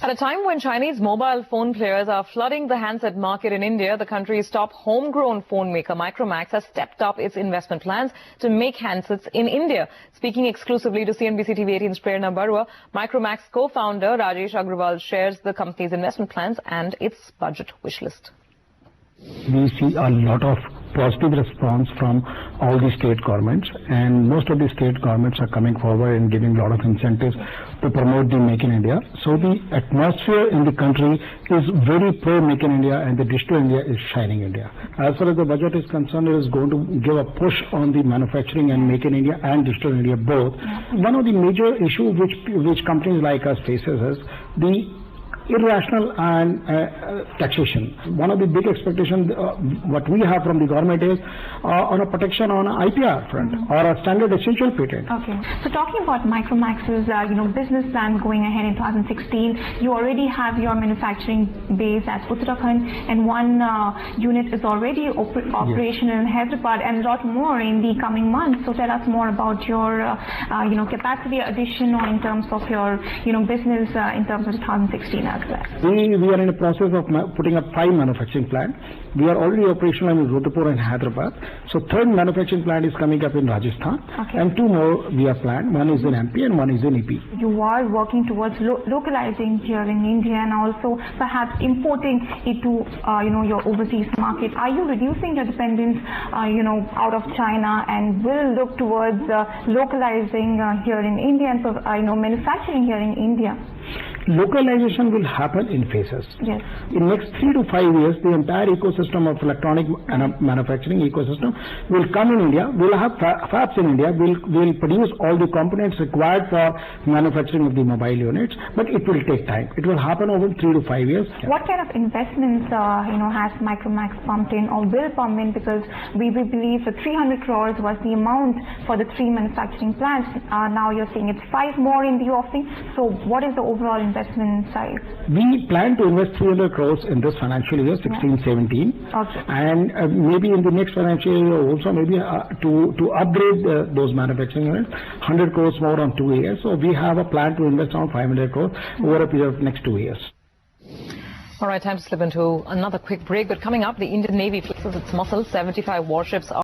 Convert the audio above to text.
At a time when Chinese mobile phone players are flooding the handset market in India, the country's top homegrown phone maker MicroMax has stepped up its investment plans to make handsets in India. Speaking exclusively to CNBC TV 18's Prerna Barua, MicroMax co-founder Rajesh Agarwal shares the company's investment plans and its budget wish list. We see a lot of positive response from all the state governments, and most of the state governments are coming forward and giving a lot of incentives to promote the Make in India. So the atmosphere in the country is very pro Make in India, and the Digital India is shining India. As far as the budget is concerned, it is going to give a push on the manufacturing and Make in India and Digital India both. One of the major issues which companies like us faces is the irrational and taxation. One of the big expectations what we have from the government is on a protection on IPR front or a standard essential patent. Okay. So talking about MicroMax's business plan going ahead in 2016, you already have your manufacturing base at Uttarakhand, and one unit is already operational in Hyderabad, and a lot more in the coming months. So tell us more about your capacity addition, or in terms of your business in terms of 2016 as well. We are in the process of putting up 5 manufacturing plants. We are already operational in Rudapur and Hyderabad. So 3rd manufacturing plant is coming up in Rajasthan, and 2 more we are planned. One is in MP and one is in EP. You are working towards localizing here in India and also perhaps importing it to your overseas market. Are you reducing your dependence out of China, and will look towards localizing here in India and manufacturing here in India? Localization will happen in phases. Yes. In next 3 to 5 years, the entire ecosystem of electronic manufacturing ecosystem will come in India. We'll have fabs in India. We'll produce all the components required for manufacturing of the mobile units, but it will take time. It will happen over 3 to 5 years. What kind of investments has MicroMax pumped in or will pump in? Because we believe that 300 crores was the amount for the 3 manufacturing plants. Now you're saying it's 5 more in the offing. So what is the overall investment size? We plan to invest 300 crores in this financial year, 16-17, and maybe in the next financial year also, maybe to upgrade those manufacturing units, 100 crores more on 2 years. So we have a plan to invest around 500 crores over a period of next 2 years. All right, time to slip into another quick break. But coming up, the Indian Navy flexes its muscle. 75 warships are